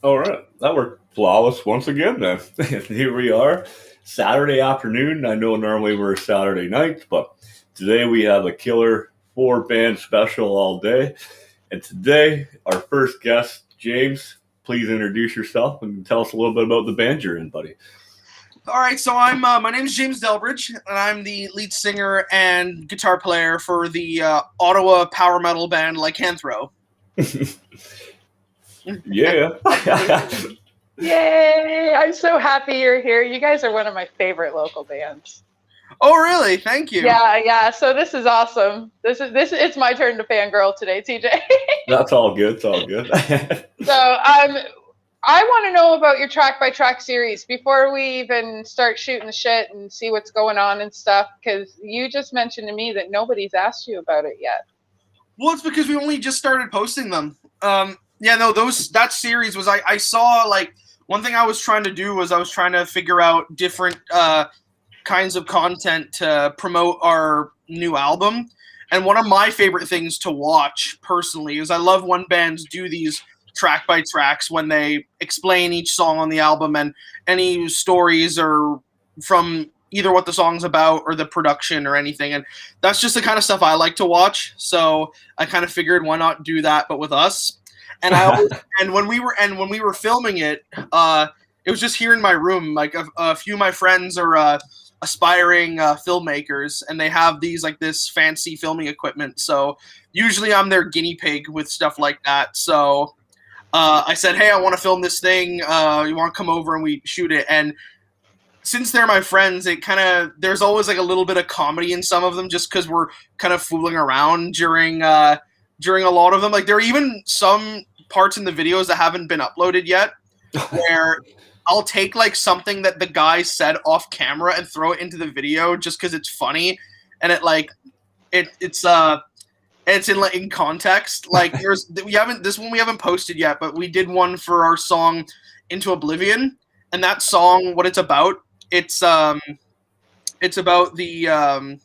All right, that worked flawless once again. Then here we are, Saturday afternoon. I know normally we're Saturday night, but today we have a killer four band special all day. And today, our first guest, James. Please introduce yourself and tell us a little bit about the band you're in, buddy. All right, so I'm my name is James Delbridge, and I'm the lead singer and guitar player for the Ottawa power metal band Lycanthro. Yeah. Yay! I'm so happy you're here. You guys are one of my favorite local bands. Oh, really? Thank you. Yeah. So this is awesome. It's my turn to fangirl today, TJ. That's all good. It's all good. So I want to know about your track by track series before we even start shooting the shit and see what's going on and stuff, because you just mentioned to me that nobody's asked you about it yet. Well, it's because we only just started posting them. That series was I saw like one thing I was trying to do was I was trying to figure out different kinds of content to promote our new album. And one of my favorite things to watch personally is I love when bands do these track by tracks when they explain each song on the album and any stories or from either what the song's about or the production or anything. And that's just the kind of stuff I like to watch. So I kind of figured why not do that, but with us. And when we were filming it, it was just here in my room. Like a few of my friends are aspiring filmmakers, and they have this fancy filming equipment. So usually I'm their guinea pig with stuff like that. So I said, hey, I want to film this thing. You want to come over and we shoot it? And since they're my friends, there's always like a little bit of comedy in some of them, just because we're kind of fooling around during a lot of them. Like there are even some parts in the videos that haven't been uploaded yet, where I'll take like something that the guy said off camera and throw it into the video just because it's funny, and it's in context. Like we haven't posted yet, but we did one for our song Into Oblivion, and that song, what it's about the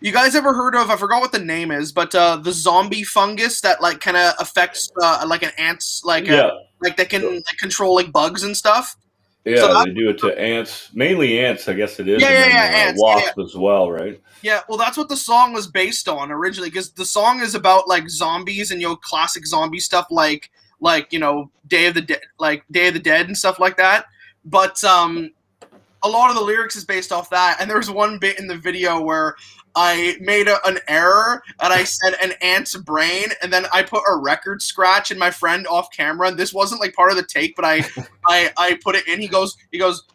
you guys ever heard of, I forgot what the name is, but the zombie fungus that like kind of affects like an ants like that can like control like bugs and stuff. Yeah, so they do it to ants, mainly ants, I guess it is. Ants, wasps as well, right? Yeah, well, that's what the song was based on originally, because the song is about like zombies and classic zombie stuff, like Day of the Dead and stuff like that. But a lot of the lyrics is based off that, and there's one bit in the video where I made an error and I said an ant's brain, and then I put a record scratch in my friend off camera. And this wasn't like part of the take, but I put it in. He goes,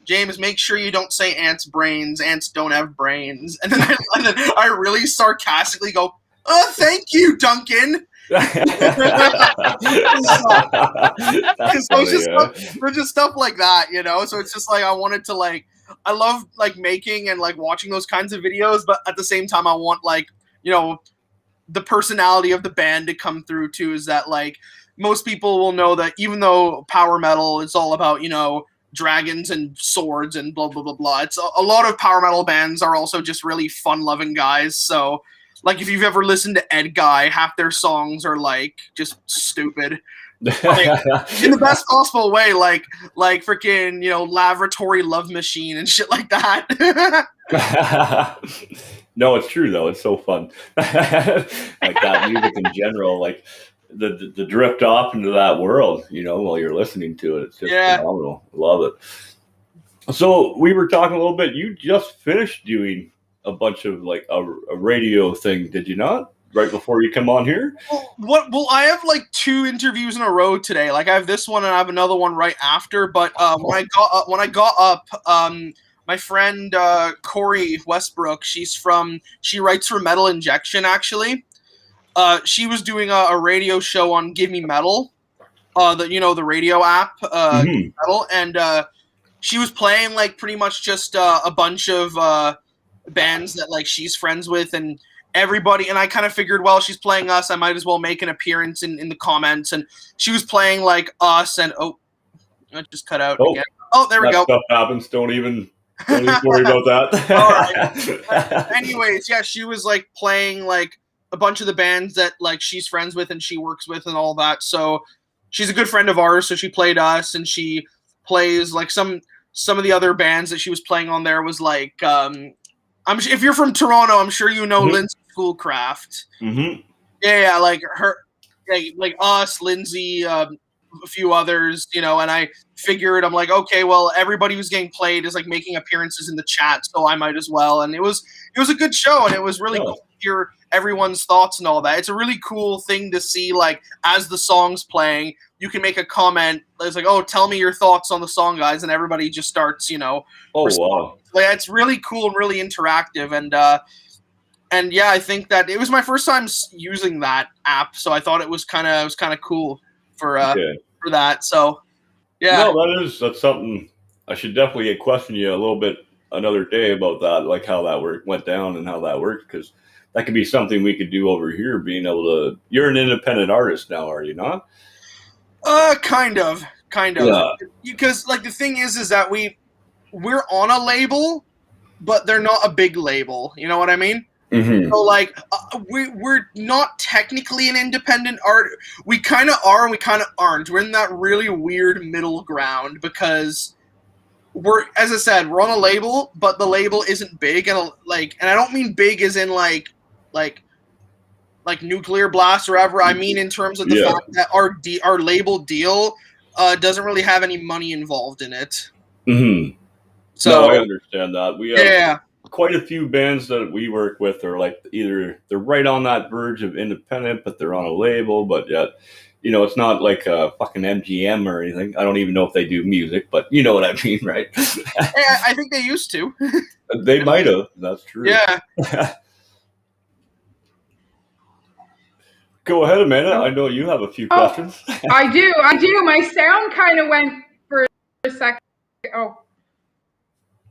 James, make sure you don't say ants' brains. Ants don't have brains. And then I really sarcastically go, oh, thank you, Duncan. Just stuff like that, So it's just like I wanted to like. I love like making and like watching those kinds of videos, but at the same time, I want the personality of the band to come through too. Is that like most people will know that even though power metal is all about dragons and swords and blah blah blah blah, it's a lot of power metal bands are also just really fun-loving guys. So like if you've ever listened to Ed Guy, half their songs are like just stupid. Like, in the best possible way, like freaking Laboratory Love Machine and shit like that. No, it's true though. It's so fun. Like that music in general, like the drift off into that world, while you're listening to it. It's just phenomenal. Love it. So we were talking a little bit. You just finished doing a bunch of like a radio thing, did you not? Right before you come on here? Well, I have like 2 interviews in a row today. Like I have this one and I have another one right after. But when I got up, my friend Corey Westbrook, she writes for Metal Injection actually. She was doing a radio show on Give Me Metal, the radio app, Metal, and she was playing like pretty much just a bunch of bands that like she's friends with and everybody, and I kind of figured, well, she's playing us, I might as well make an appearance in the comments, and she was playing like us, and I just cut out again. Oh, there we go. Stuff happens. Don't even worry about that. All right. Anyways, yeah, she was like playing like a bunch of the bands that like she's friends with and she works with and all that. So she's a good friend of ours, so she played us, and she plays like some of the other bands that she was playing on there was like if you're from Toronto, I'm sure you know Lindsay Schoolcraft. Yeah, like her, like us, Lindsay, a few others, you know, and I figured, I'm like, okay, well, everybody who's getting played is like making appearances in the chat, so I might as well. And it was a good show, and it was really cool to hear everyone's thoughts and all that. It's a really cool thing to see, like, as the song's playing, you can make a comment. It's like, oh, tell me your thoughts on the song, guys, and everybody just starts, you know. Wow. Like, it's really cool and really interactive, and yeah, I think that it was my first time using that app, so I thought it was kind of cool for that. So yeah, no, that's something I should definitely question you a little bit another day about that, like how that went down and how that worked, because that could be something we could do over here. Being able to, you're an independent artist now, are you not? Kind of. Yeah. Because like the thing is that we're on a label, but they're not a big label. You know what I mean? So like we're not technically an independent art. We kind of are and we kind of aren't. We're in that really weird middle ground because as I said, we're on a label, but the label isn't big, and I don't mean big as in like Nuclear Blast or whatever. I mean in terms of the fact that our label deal doesn't really have any money involved in it. So no, I understand that. We have quite a few bands that we work with are like either they're right on that verge of independent, but they're on a label, but yet, you know, it's not like a fucking MGM or anything. I don't even know if they do music, but you know what I mean, right? Yeah, I think they used to. They might have. That's true. Yeah. Go ahead, Amanda. I know you have a few questions. I do. My sound kind of went for a second. Oh,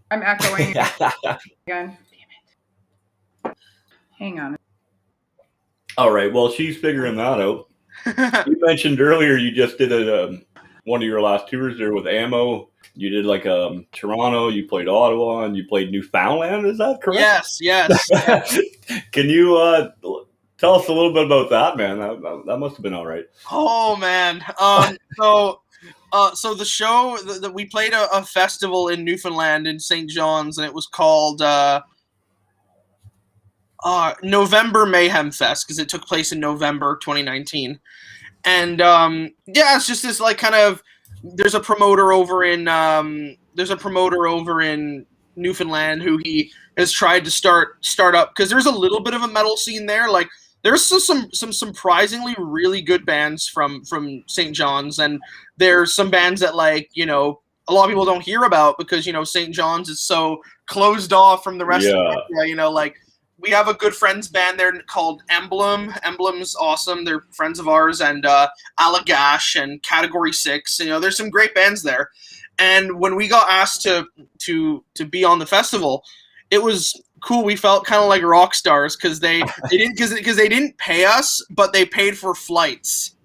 I'm echoing again. Damn it. Hang on. All right. Well, she's figuring that out. You mentioned earlier you just did one of your last tours there with Ammo. You did like Toronto, you played Ottawa, and you played Newfoundland. Is that correct? Yes. Can you tell us a little bit about that, man? That must have been all right. Oh, man. So the show that we played a festival in Newfoundland in St. John's, and it was called November Mayhem Fest because it took place in November 2019. And it's just this like kind of there's a promoter over in Newfoundland who he has tried to start up because there's a little bit of a metal scene there. Like there's some surprisingly really good bands from St. John's, and there's some bands that like, you know, a lot of people don't hear about because, you know, St. John's is so closed off from the rest of the area, you know, like we have a good friends band there called Emblem. Emblem's awesome. They're friends of ours, and Allagash and Category 6. You know, there's some great bands there. And when we got asked to be on the festival, it was cool. We felt kind of like rock stars because they didn't pay us, but they paid for flights.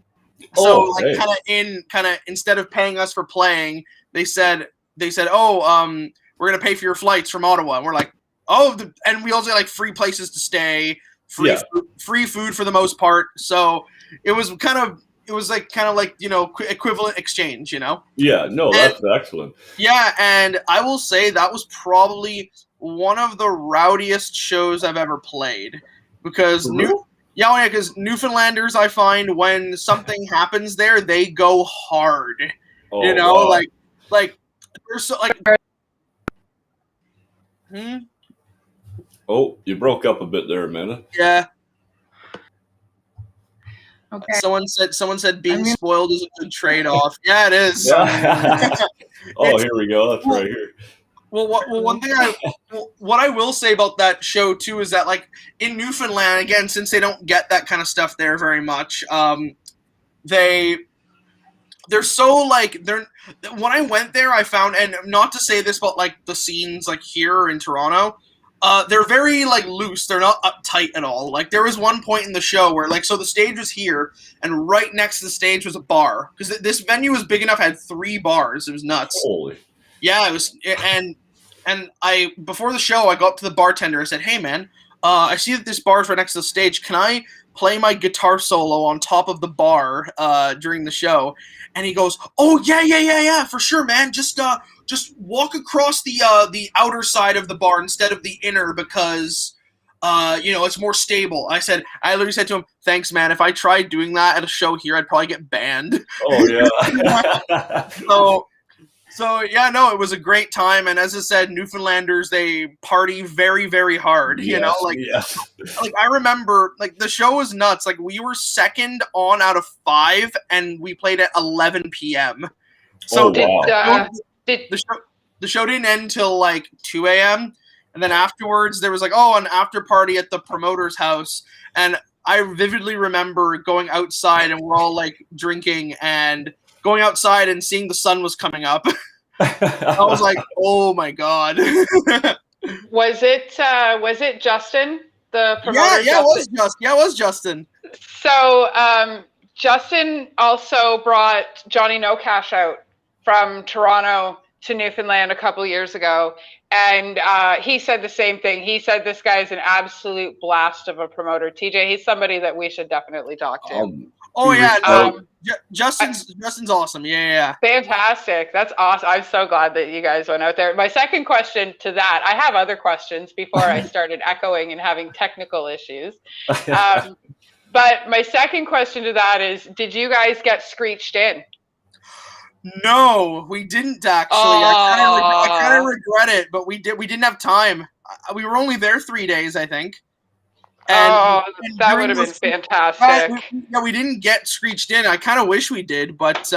So kind of instead of paying us for playing, they said, oh, we're gonna pay for your flights from Ottawa, and we're like, oh, and we also had like free places to stay, free food for the most part. So it was kind of like, you know, equivalent exchange, you know? Yeah, no, that's excellent. Yeah, and I will say that was probably one of the rowdiest shows I've ever played because because Newfoundlanders, I find when something happens there, they go hard. Oh, you know, wow. like there's so like. Oh, you broke up a bit there, Amanda. Yeah. Okay. Someone said being spoiled is a good trade-off. Yeah, it is. Oh, here we go. That's right here. Well, one thing what I will say about that show too is that like in Newfoundland, again, since they don't get that kind of stuff there very much, they're so like when I went there, I found, and not to say this about like the scenes like here in Toronto, they're very like loose. They're not uptight at all. Like there was one point in the show where like, so the stage was here and right next to the stage was a bar because this venue was big enough, had 3 bars. It was nuts. Holy. Yeah, it was. And I, before the show, I go up to the bartender and said, hey man, I see that this bar is right next to the stage. Can I play my guitar solo on top of the bar during the show?" And he goes, "Oh yeah, for sure, man. Just walk across the outer side of the bar instead of the inner because it's more stable." I literally said to him, "Thanks, man. If I tried doing that at a show here, I'd probably get banned." Oh yeah. So yeah, no, it was a great time, and as I said, Newfoundlanders, they party very, very hard. Yes. Like I remember, like the show was nuts. Like we were second on out of 5, and we played at 11 p.m. So the show didn't end till like 2 a.m. And then afterwards, there was like an after party at the promoter's house, and I vividly remember going outside, and we're all like drinking and going outside and seeing the sun was coming up. I was like, "Oh my god!" Was it Justin, the promoter? Yeah, it was Justin. So Justin also brought Johnny No Cash out from Toronto to Newfoundland a couple years ago, and he said the same thing. He said this guy's an absolute blast of a promoter. TJ, he's somebody that we should definitely talk to. Justin's awesome. Yeah. Fantastic. That's awesome. I'm so glad that you guys went out there. My second question to that, I have other questions before I started echoing and having technical issues. But my second question to that is, did you guys get screeched in? No, we didn't actually. I kind of regret it, but we didn't have time. We were only there 3 days, I think. And that would have been fantastic. We didn't get screeched in. I kind of wish we did, but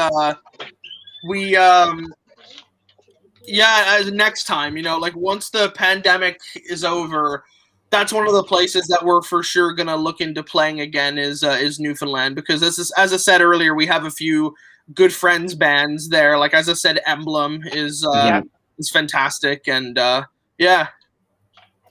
next time, like once the pandemic is over, that's one of the places that we're for sure gonna look into playing again is Newfoundland, because as I said earlier, we have a few good friends bands there. Like as I said, Emblem is fantastic, and yeah.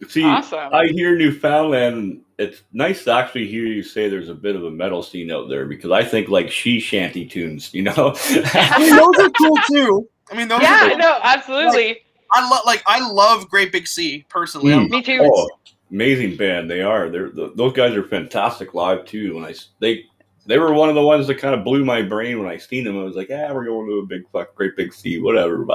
See, awesome. I hear Newfoundland. It's nice to actually hear you say there's a bit of a metal scene out there, because I think like she shanty tunes, I mean, those are cool too. I mean, those are cool. No, absolutely. I love Great Big Sea personally. Me too. Oh, amazing band they are. Those guys are fantastic live too. When they were one of the ones that kind of blew my brain when I seen them. I was like, we're going to a Great Big Sea, whatever.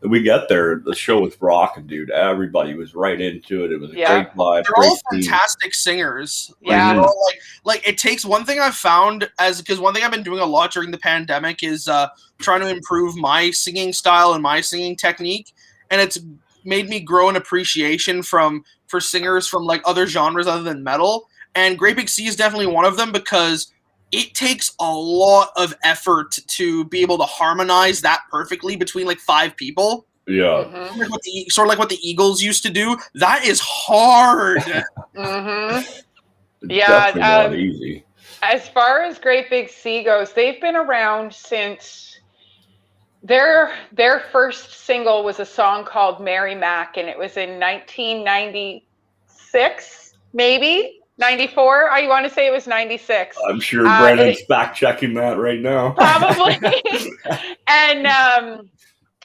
We got there, the show was rocking, dude. Everybody was right into it. It was a great vibe. They're all fantastic singers. Yeah. Like it takes one thing I've found because one thing I've been doing a lot during the pandemic is trying to improve my singing style and my singing technique, and it's made me grow an appreciation for singers from like other genres other than metal. And Great Big Sea is definitely one of them, because it takes a lot of effort to be able to harmonize that perfectly between like 5 people. Yeah. Mm-hmm. Sort of like what the Eagles used to do. That is hard. Mm-hmm. Yeah. Not easy. As far as Great Big Sea goes, they've been around since their first single was a song called Mary Mac, and it was in 1996, maybe. 94? I want to say it was 96. I'm sure Brennan's fact checking that right now. Probably. And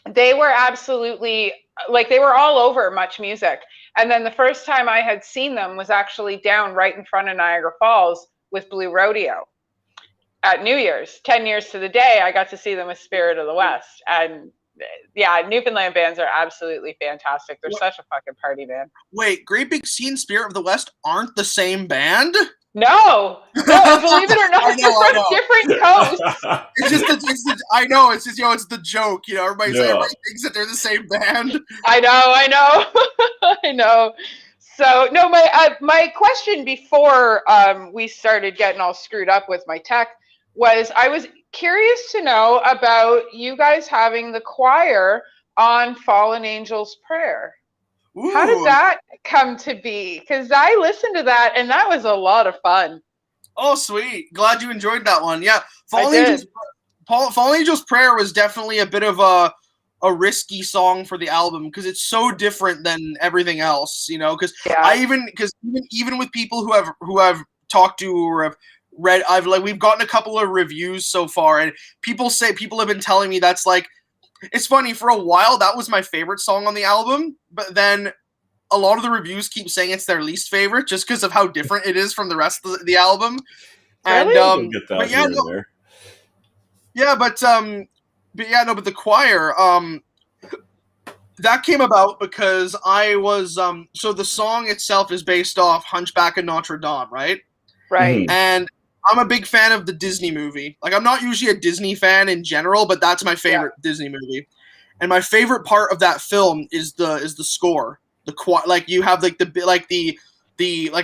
they were absolutely, like, they were all over Much Music. And then the first time I had seen them was actually down right in front of Niagara Falls with Blue Rodeo at New Year's. 10 years to the day, I got to see them with Spirit of the West. And yeah, Newfoundland bands are absolutely fantastic. They're such a fucking party band. Wait, Great Big Sea and Spirit of the West aren't the same band? No, believe it or not, they're from different coasts. I know, it's just, it's the joke, everybody thinks that they're the same band. I know. So, no, my question before we started getting all screwed up with my tech was, I was curious to know about you guys having the choir on Fallen Angel's Prayer. Ooh. How did that come to be? Because I listened to that, and that was a lot of fun. Oh, sweet. Glad you enjoyed that one. Yeah, Fallen Angel's Prayer was definitely a bit of a risky song for the album, because it's so different than everything else, because even with people who I've talked to or have read, we've gotten a couple of reviews so far, and people have been telling me that's like, it's funny, for a while that was my favorite song on the album, but then a lot of the reviews keep saying it's their least favorite just because of how different it is from the rest of the album. And Really? Get that but yeah, here no, and there. yeah, but the choir, that came about because I was so the song itself is based off Hunchback of Notre Dame, right? Right. Mhm. And I'm a big fan of the Disney movie. Like, I'm not usually a Disney fan in general, but that's my favorite Disney movie. And my favorite part of that film is the score. The like you have like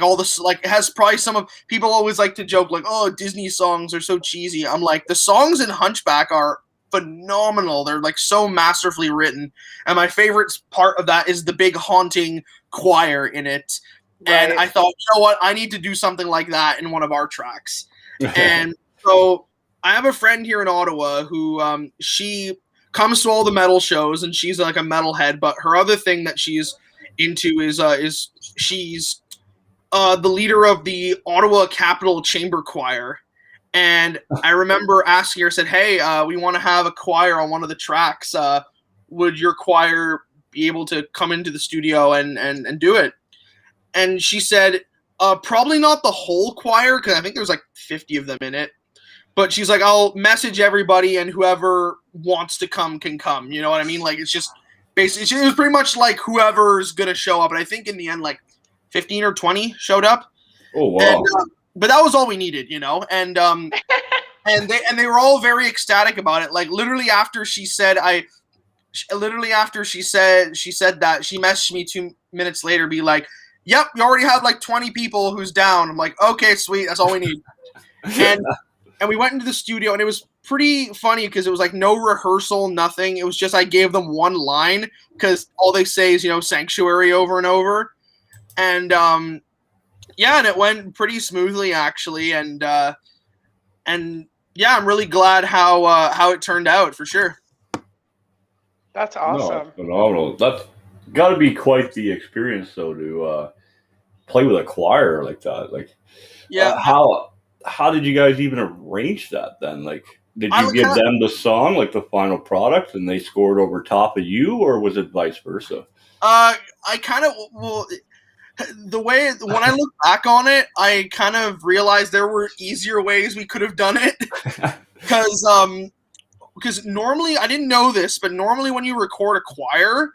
all this, like, it has probably some of people always like to joke like, oh, Disney songs are so cheesy. I'm like, the songs in Hunchback are phenomenal. They're like so masterfully written. And my favorite part of that is the big haunting choir in it. And I thought, you know what? I need to do something like that in one of our tracks. And so I have a friend here in Ottawa who she comes to all the metal shows, and she's like a metalhead. But her other thing that she's into is she's the leader of the Ottawa Capital Chamber Choir. And I remember asking her, said, "Hey, we want to have a choir on one of the tracks. Would your choir be able to come into the studio and do it?" And she said, probably not the whole choir, because I think there's like 50 of them in it. But she's like, I'll message everybody, and whoever wants to come can come. You know what I mean? Like, it's just basically, it was pretty much like whoever's going to show up. And I think in the end, like 15 or 20 showed up. Oh, wow. And, but that was all we needed, you know? And and they were all very ecstatic about it. Like, literally after she said that, she messaged me 2 minutes later, be like, "Yep, we already have like 20 people who's down." I'm like, "Okay, sweet, that's all we need." And we went into the studio, and it was pretty funny because it was like no rehearsal, nothing. It was just I gave them one line because all they say is, you know, "Sanctuary" over and over. And yeah, and it went pretty smoothly actually. And yeah, I'm really glad how it turned out for sure. That's awesome. No, phenomenal. That's got to be quite the experience, though, to play with a choir like that. Like, Yeah. How did you guys even arrange that then? Like, did you give them the song, like the final product, and they scored over top of you, or was it vice versa? I kind of, well, when I look back on it, I kind of realized there were easier ways we could have done it. Because normally, I didn't know this, but normally when you record a choir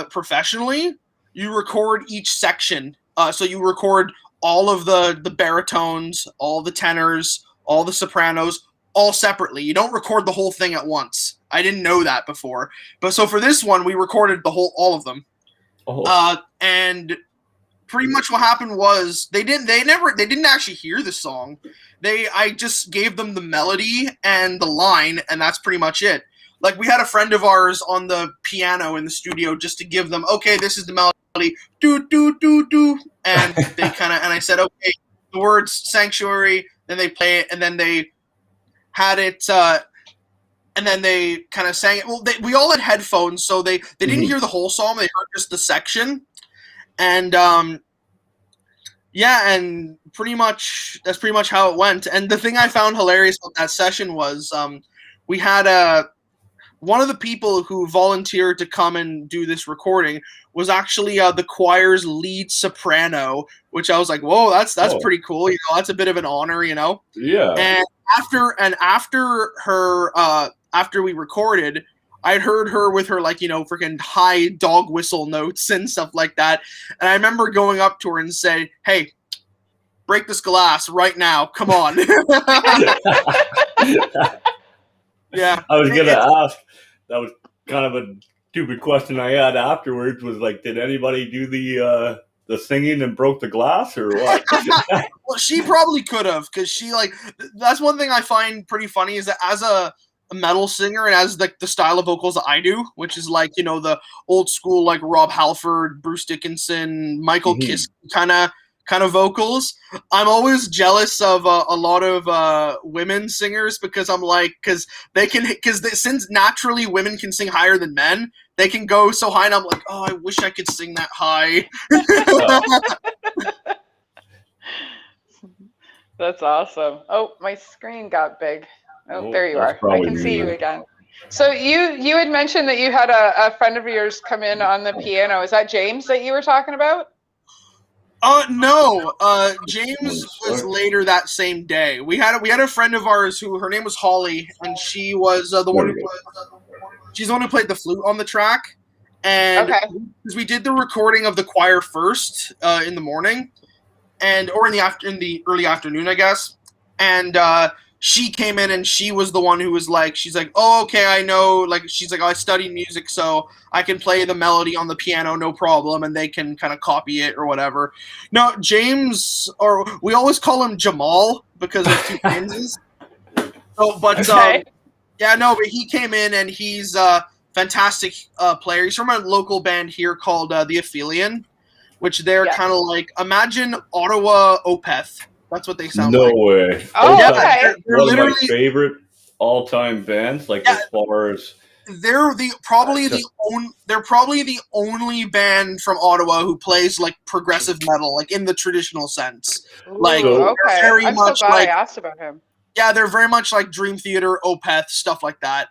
professionally, you record each section. So you record all of the baritones, all the tenors, all the sopranos, all separately. You don't record the whole thing at once. I didn't know that before. But so for this one, we recorded all of them. Oh. And pretty much what happened was they didn't actually hear the song. I just gave them the melody and the line, and that's pretty much it. Like, we had a friend of ours on the piano in the studio just to give them, okay, this is the melody, do do do do, and they kind of, and I said, okay, the words "Sanctuary," then they play it, and then they had it, and then they kind of sang it. Well, we all had headphones, so they didn't hear the whole song; they heard just the section, and yeah, and that's pretty much how it went. And the thing I found hilarious about that session was we had one of the people who volunteered to come and do this recording was actually the choir's lead soprano, which I was like, whoa, that's pretty cool. You know, that's a bit of an honor, you know? Yeah. And after we recorded, I'd heard her with her, like, you know, freaking high dog whistle notes and stuff like that. And I remember going up to her and saying, "Hey, break this glass right now. Come on." Yeah. I was going to ask, that was kind of a stupid question I had afterwards, was like, did anybody do the singing and broke the glass or what? Well, she probably could have, because she, like, that's one thing I find pretty funny is that as a metal singer and as like the style of vocals that I do, which is like, you know, the old school, like Rob Halford, Bruce Dickinson, Michael Kiske kind of vocals, I'm always jealous of a lot of women singers, because I'm like, because since naturally women can sing higher than men, they can go so high, and I'm like, oh, I wish I could sing that high. That's awesome. Oh, my screen got big. Oh, there you are. I can see you again. So you had mentioned that you had a friend of yours come in on the piano. Is that James that you were talking about? No. James was later that same day. We had a friend of ours who her name was Holly, and she was the one. She's the one who played the flute on the track, and because we did the recording of the choir first in the morning, or in the early afternoon, I guess, and she came in and she was the one who was like, she's like, oh, okay, I know, like, she's like, oh, I studied music, so I can play the melody on the piano, no problem, and they can kind of copy it or whatever. No, James, or we always call him Jamal because of two James's. So, but yeah, no, but he came in and he's a fantastic player. He's from a local band here called The Aphelion, which they're kind of like, imagine Ottawa Opeth. That's what they sound like. No way. Oh, yeah, okay. They're one of my favorite all-time bands. Like as far as they're probably the only band from Ottawa who plays like progressive metal, like in the traditional sense. Like, very I'm much so glad like, I asked about him. Yeah, they're very much like Dream Theater, Opeth, stuff like that.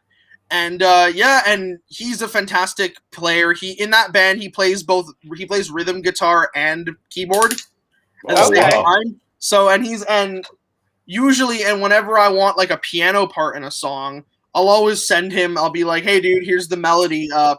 And and he's a fantastic player. In that band he plays rhythm guitar and keyboard at the same time. So and usually whenever I want like a piano part in a song, I'll always send him. I'll be like, "Hey, dude, here's the melody." I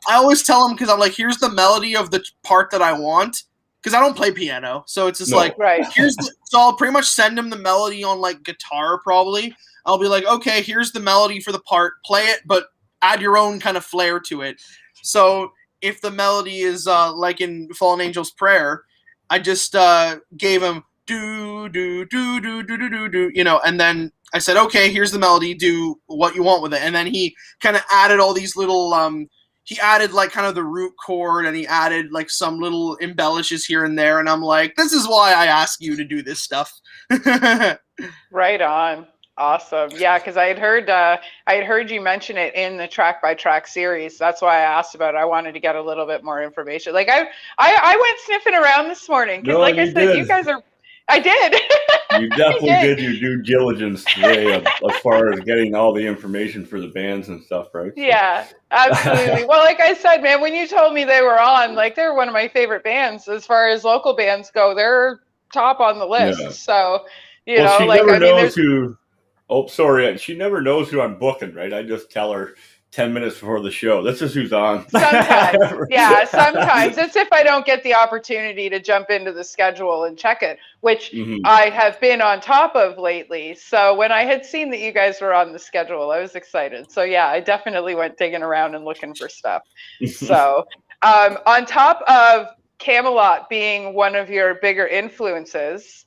always tell him because I'm like, "Here's the melody of the part that I want," because I don't play piano, so it's just so I'll pretty much send him the melody on like guitar probably. I'll be like, "Okay, here's the melody for the part. Play it, but add your own kind of flair to it." So if the melody is like in Fallen Angel's Prayer, I just gave him do do do do do do do, and then I said, okay, here's the melody, do what you want with it. And then he kind of added all these little he added like kind of the root chord, and he added like some little embellishes here and there, and I'm like, this is why I ask you to do this stuff. Right on. Awesome. Yeah, because I had heard you mention it in the track by track series. That's why I asked about it. I wanted to get a little bit more information. Like I went sniffing around this morning because, like I said, you guys are. I did. You definitely did your due diligence today as far as getting all the information for the bands and stuff, right? Yeah, absolutely. Well, like I said, man, when you told me they were on, like they're one of my favorite bands as far as local bands go. They're top on the list. Yeah. So you know, she like never knows who. Oh, sorry. She never knows who I'm booking, right? I just tell her 10 minutes before the show. This is who's on. Sometimes. Yeah, sometimes. It's if I don't get the opportunity to jump into the schedule and check it, which I have been on top of lately. So when I had seen that you guys were on the schedule, I was excited. So yeah, I definitely went digging around and looking for stuff. So on top of Camelot being one of your bigger influences,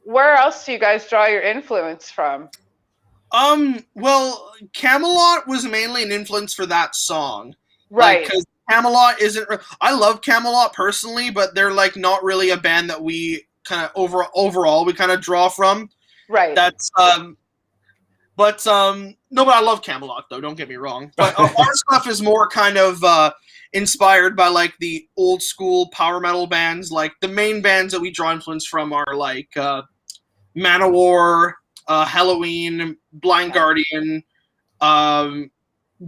where else do you guys draw your influence from? Well, Camelot was mainly an influence for that song. Right. Because Camelot isn't... I love Camelot personally, but they're like not really a band that we kind of overall we kind of draw from. Right. That's... no, but I love Camelot, though, don't get me wrong. But our stuff is more kind of inspired by like the old school power metal bands. Like the main bands that we draw influence from are like Manowar, Halloween, Blind Guardian,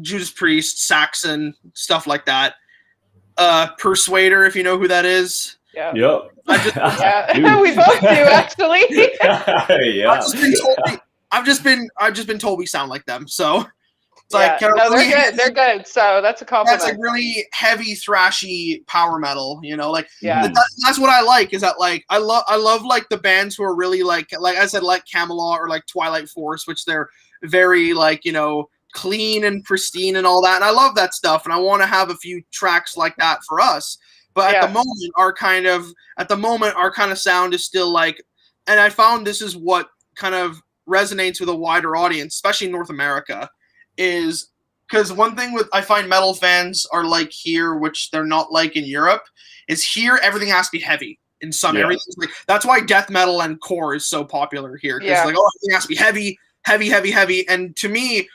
Judas Priest, Saxon, stuff like that. Persuader, if you know who that is. Yeah. Yep. Yeah. We both do, actually. Yeah. I've just been told we sound like them, so it's like no, really they're good. They're good. So that's a compliment. That's like really heavy, thrashy power metal. That's what I like. Is that like I love like the bands who are really like I said, like Camelot or like Twilight Force, which they're very like clean and pristine and all that. And I love that stuff. And I want to have a few tracks like that for us. But at the moment, our kind of sound is still like, and I found this is what kind of resonates with a wider audience, especially in North America. Is because one thing I find metal fans are like here, which they're not like in Europe, is here everything has to be heavy in some areas. Like, that's why death metal and core is so popular here. Because everything has to be heavy. And to me,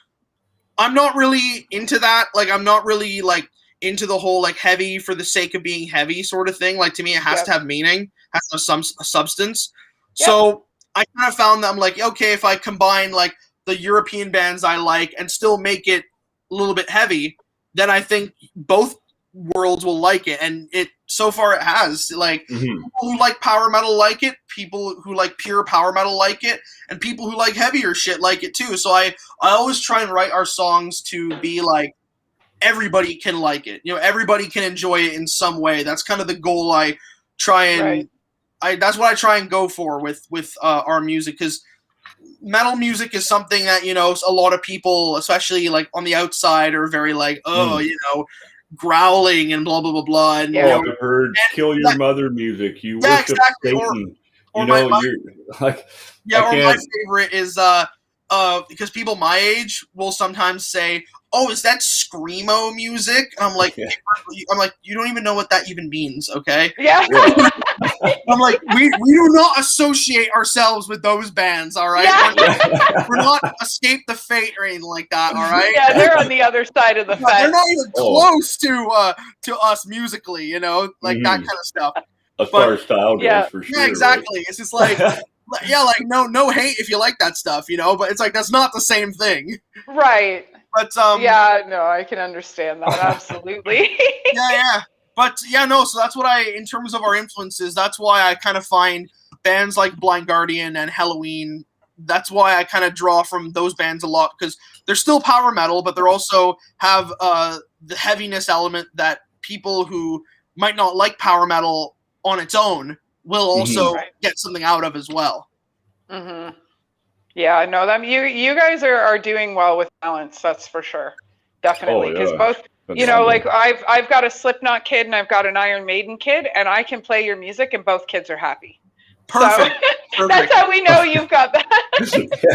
I'm not really into that. Like I'm not really like into the whole like heavy for the sake of being heavy sort of thing. Like to me, it has to have meaning, has to have some substance. So I kind of found that I'm like, okay, if I combine like the European bands I like and still make it a little bit heavy, then I think both worlds will like it. And it so far it has. Like people who like power metal like it, people who like pure power metal like it, and people who like heavier shit like it too. So I always try and write our songs to be like everybody can like it. You know, everybody can enjoy it in some way. That's kind of the goal I try and that's what I try and go for with our music, because metal music is something that, you know, a lot of people, especially like on the outside, are very like, you know, growling and blah blah blah blah. And you know, I've heard "Kill Your Mother" music. You worship exactly. Satan. Or you know, my you're like, or my favorite is because people my age will sometimes say, "Oh, is that screamo music?" And I'm like, you don't even know what that even means, okay? Yeah. I'm like, we do not associate ourselves with those bands, all right? Yeah. We're not Escape the Fate or anything like that, all right? Yeah, they're on the other side of the fence. They're not even close to us musically, you know, like that kind of stuff. As far as style goes, for sure. Yeah, exactly. Right? It's just like, yeah, like no hate if you like that stuff, you know, but it's like that's not the same thing. Right. But yeah, no, I can understand that absolutely. yeah. But yeah, no, so that's what in terms of our influences, that's why I kind of find bands like Blind Guardian and Halloween, that's why I kind of draw from those bands a lot, because they're still power metal, but they're also have the heaviness element that people who might not like power metal on its own will also get something out of as well. Yeah, no, you guys are doing well with balance, that's for sure. Definitely, because both, you know, like I've got a Slipknot kid and I've got an Iron Maiden kid, and I can play your music and both kids are happy. Perfect. So that's how we know you've got that.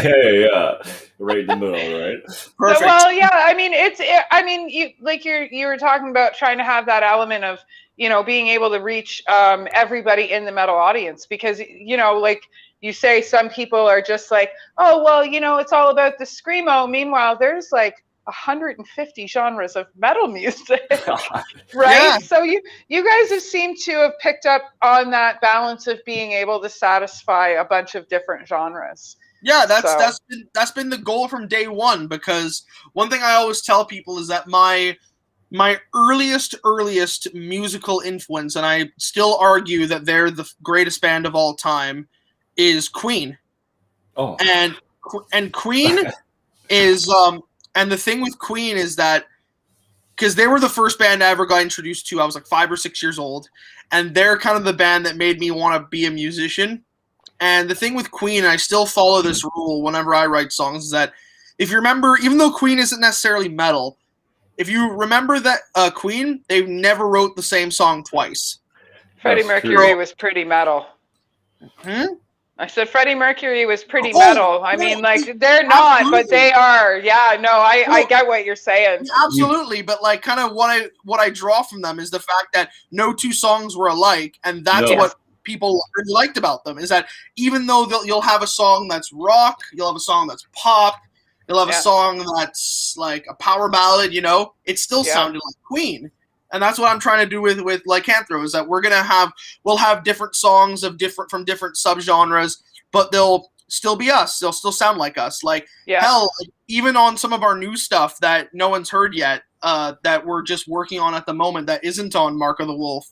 yeah, right in the middle, right? Perfect. So, well, yeah, I mean, you were talking about trying to have that element of, you know, being able to reach everybody in the metal audience, because, you know, like you say, some people are just like, oh, well, you know, it's all about the screamo. Meanwhile, there's like 150 genres of metal music, right? Yeah. So you guys have seemed to have picked up on that balance of being able to satisfy a bunch of different genres. Yeah, that's been the goal from day one, because one thing I always tell people is that my earliest musical influence, and I still argue that they're the greatest band of all time, is Queen. Oh. And Queen is and the thing with Queen is that, because they were the first band I ever got introduced to, I was like 5 or 6 years old, and they're kind of the band that made me want to be a musician. And the thing with Queen, I still follow this rule whenever I write songs, is that if you remember, even though Queen isn't necessarily metal, if you remember that Queen, they never wrote the same song twice. Freddie Mercury was pretty metal. I said Freddie Mercury was pretty metal. I mean, like, they're not, but they are. Yeah, no, I get what you're saying. Absolutely, but like, kind of what I draw from them is the fact that no two songs were alike, and that's what people really liked about them, is that even though you'll have a song that's rock, you'll have a song that's pop, you'll have a song that's like a power ballad, you know, it still sounded like Queen. And that's what I'm trying to do with Lycanthro, is that we'll have different songs from different subgenres, but they'll still be us. They'll still sound like us. Like hell, like, even on some of our new stuff that no one's heard yet, that we're just working on at the moment, that isn't on Mark of the Wolf.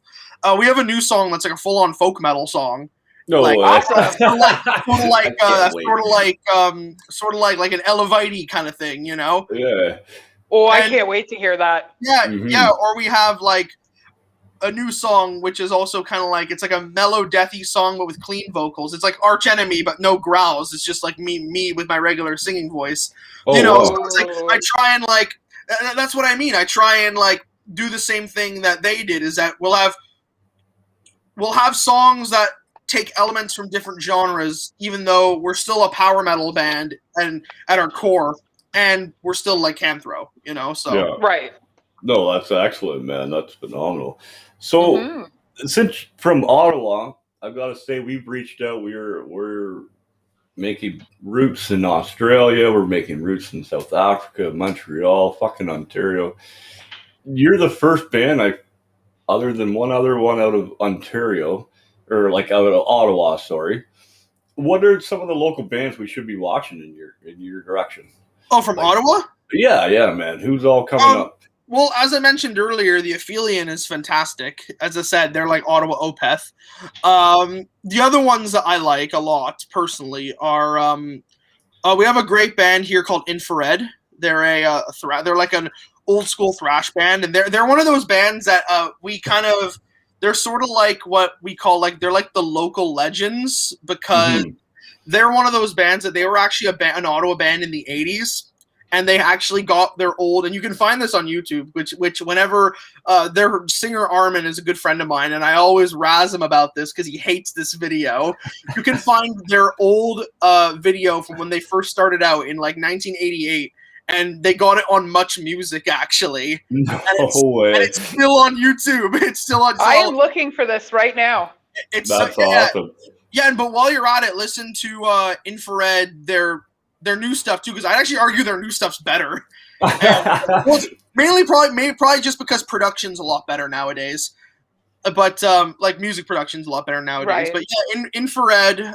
We have a new song that's like a full-on folk metal song. No like, way. Awesome. sort of like an Elevite kind of thing, you know? Yeah. Oh, I can't wait to hear that. Yeah, yeah. Or we have like a new song, which is also kind of like, it's like a mellow, deathy song, but with clean vocals. It's like Arch Enemy, but no growls. It's just like me with my regular singing voice. So it's like I try and like, that's what I mean. I try and like do the same thing that they did. Is that we'll have songs that take elements from different genres, even though we're still a power metal band and at our core. And we're still Lycanthro, you know. So right. No, that's excellent, man. That's phenomenal. So, since from Ottawa, I've got to say we've reached out. We're making roots in Australia. We're making roots in South Africa, Montreal, fucking Ontario. You're the first band other than one other one out of Ontario, or like out of Ottawa. Sorry. what are some of the local bands we should be watching in your direction? Oh, from Ottawa? Yeah, man. Who's all coming up? Well, as I mentioned earlier, the Aphelion is fantastic. As I said, they're like Ottawa Opeth. The other ones that I like a lot personally are we have a great band here called Infrared. They're they're like an old school thrash band, and they're one of those bands that they're sort of like what we call they're like the local legends, because they're one of those bands that they were actually an Ottawa band in the 80s. And they actually got their old, and you can find this on YouTube, which whenever their singer Armin is a good friend of mine, and I always razz him about this because he hates this video. You can find their old video from when they first started out in 1988, and they got it on Much Music actually. No way! And it's still on YouTube. It's still on. I am looking for this right now. That's awesome. Yeah, but while you're at it, listen to Infrared. Their new stuff too, because I'd actually argue their new stuff's better. Well, mainly probably just because production's a lot better nowadays. But music production's a lot better nowadays. Right. But yeah, Infrared,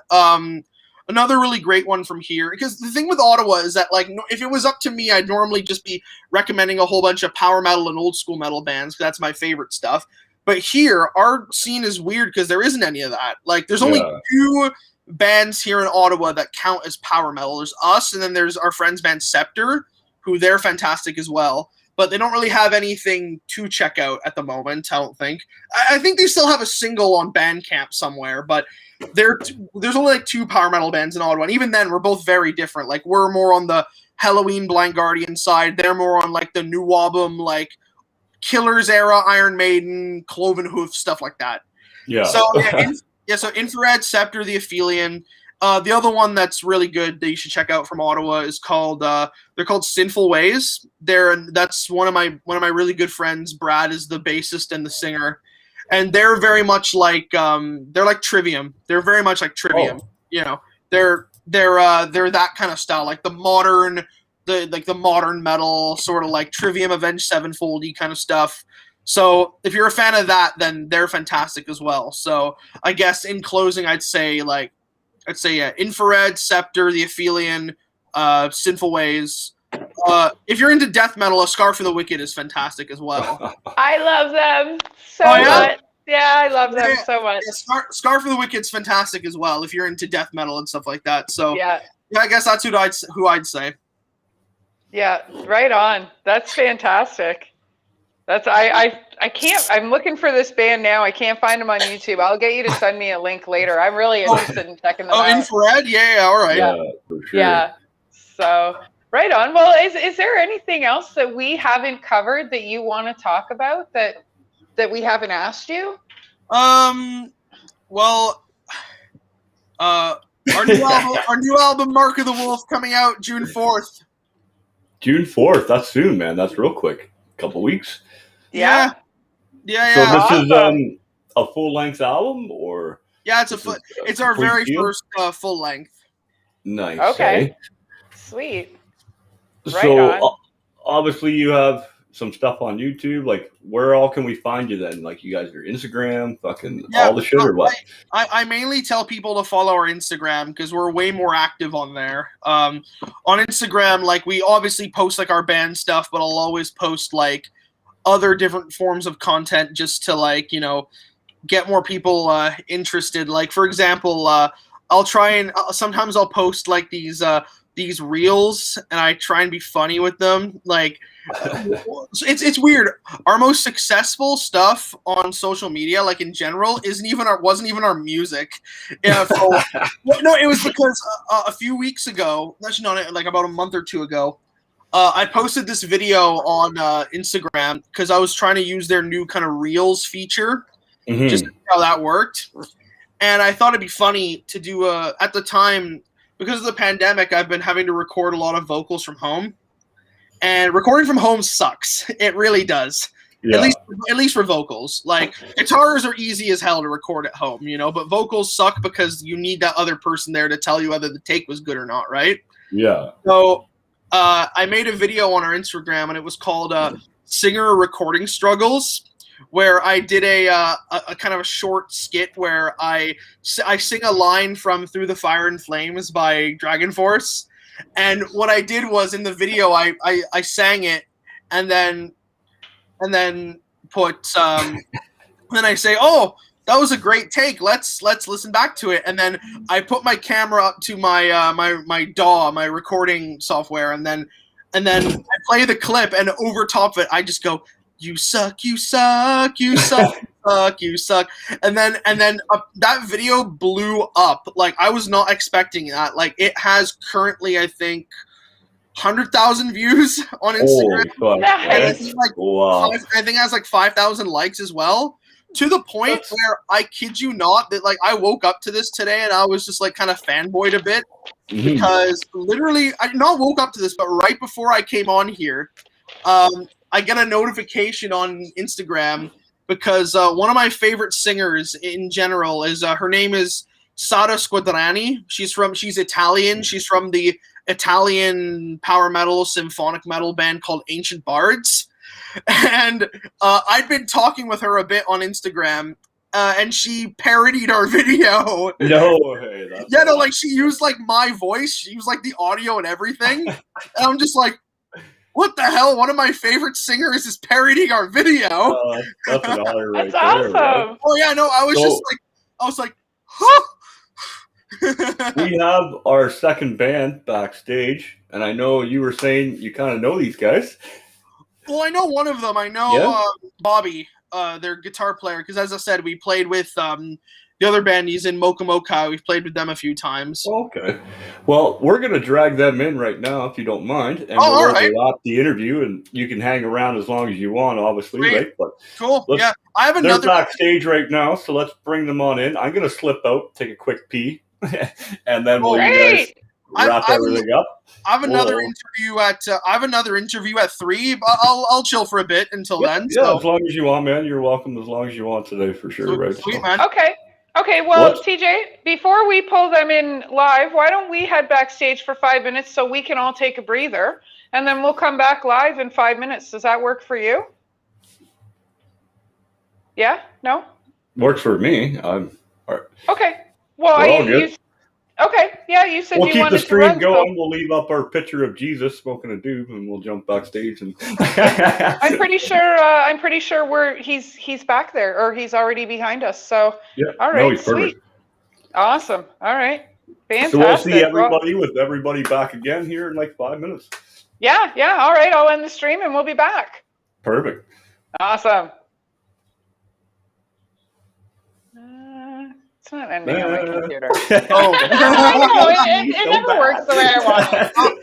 another really great one from here. Because the thing with Ottawa is that if it was up to me, I'd normally just be recommending a whole bunch of power metal and old school metal bands, because that's my favorite stuff. But here, our scene is weird because there isn't any of that. There's only two bands here in Ottawa that count as power metal. There's us, and then there's our friends band Scepter, who they're fantastic as well, but they don't really have anything to check out at the moment, I don't think. I think they still have a single on Bandcamp somewhere, but there's only two power metal bands in Ottawa, and even then we're both very different. We're more on the Halloween Blind Guardian side, they're more on the New Album, Killers era, Iron Maiden, Cloven Hoof, stuff like that. Yeah. So so Infrared, Scepter, the Aphelion. The other one that's really good that you should check out from Ottawa is called they're called Sinful Ways. That's one of my really good friends. Brad is the bassist and the singer, and they're very much they're like Trivium. They're very much like Trivium. Oh. They're that kind of style, the modern metal, sort of Trivium, Avenged Sevenfold-y kind of stuff. So if you're a fan of that, then they're fantastic as well. So I guess in closing, I'd say Infrared, Scepter, the Aphelion, Sinful Ways. If you're into death metal, A Scar for the Wicked is fantastic as well. I love them so much. Yeah, I love them so much. Yeah, Scar for the Wicked's fantastic as well if you're into death metal and stuff like that. So yeah, I guess that's who I'd say. Yeah, right on. That's fantastic. I can't. I'm looking for this band now. I can't find them on YouTube. I'll get you to send me a link later. I'm really interested in checking them out. Oh, Infrared? Yeah, all right. Yeah, for sure. Yeah. So right on. Well, is there anything else that we haven't covered that you want to talk about that we haven't asked you? Well, our new album, Mark of the Wolf, coming out June 4th. June 4th. That's soon, man. That's real quick. Couple weeks. Yeah. So this is a full-length album, or? Yeah, it's our very first full length. Nice. Okay. Sweet. Right so on. Obviously you have some stuff on YouTube. Where all can we find you then? You guys are Instagram, all the shit, or what? I mainly tell people to follow our Instagram because we're way more active on there. On Instagram, we obviously post our band stuff, but I'll always post other different forms of content just to get more people interested. For example, I'll try and sometimes I'll post these reels, and I try and be funny with them. It's weird. Our most successful stuff on social media, in general, wasn't even our music. Yeah, no, it was because a few weeks ago, actually not about a month or two ago, I posted this video on Instagram because I was trying to use their new kind of reels feature, just to see how that worked. And I thought it'd be funny to do at the time, because of the pandemic, I've been having to record a lot of vocals from home. And recording from home sucks. It really does. Yeah. At least for vocals. Guitars are easy as hell to record at home, but vocals suck because you need that other person there to tell you whether the take was good or not, right? Yeah. So I made a video on our Instagram, and it was called Singer Recording Struggles, where I did a kind of a short skit where I sing a line from "Through the Fire and Flames" by Dragon Force, and what I did was in the video I sang it, and then put then I say, "Oh, that was a great take. Let's listen back to it." And then I put my camera up to my my DAW, my recording software, and then I play the clip, and over top of it, I just go, "You suck, you suck, you suck, you suck, you suck." And then that video blew up. Like, I was not expecting that. Like, it has currently, I think, 100,000 views on Instagram. And it's like, wow. I think it has like 5,000 likes as well. To the point where, I kid you not, that like I woke up to this today and I was just like kind of fanboyed a bit, because literally I not woke up to this, but right before I came on here, I get a notification on Instagram because one of my favorite singers in general is her name is Sara Squadrani. She's Italian. She's from the Italian power metal symphonic metal band called Ancient Bards. And I'd been talking with her a bit on Instagram, and she parodied our video. No way. Yeah, no, like she used like my voice. She used like the audio and everything. And I'm just like, what the hell? One of my favorite singers is parodying our video. That's an honor right That's there. awesome. Right? Oh yeah, no, I was like, huh? We have our second band backstage, and I know you were saying you kind of know these guys. Well, I know one of them. I know Bobby, their guitar player, because as I said, we played with the other band. He's in Mocha Mocha. We've played with them a few times. Okay. Well, we're going to drag them in right now, if you don't mind, and we'll overlap the interview, and you can hang around as long as you want, obviously, right? But cool. Yeah, I have another. They're backstage right now, so let's bring them on in. I'm going to slip out, take a quick pee, and then we'll you guys wrap everything up. I have another interview at 3, but I'll chill for a bit until then. Yeah, so. As long as you want, man. You're welcome as long as you want today, for sure, right? Sweet, man. Okay, well, TJ, before we pull them in live, why don't we head backstage for 5 minutes so we can all take a breather, and then we'll come back live in 5 minutes. Does that work for you? Yeah? No? Works for me. Okay. Well, you said we'll you keep wanted the stream to going. So. We'll leave up our picture of Jesus smoking a doob, and we'll jump backstage. And I'm pretty sure he's back there, or he's already behind us. So yeah, all right, no, he's sweet, perfect. Awesome. All right, fantastic. So we'll see everybody with everybody back again here in like 5 minutes. Yeah. All right, I'll end the stream and we'll be back. Perfect. Awesome. It's not ending on my computer. I know, it never works the way I want it.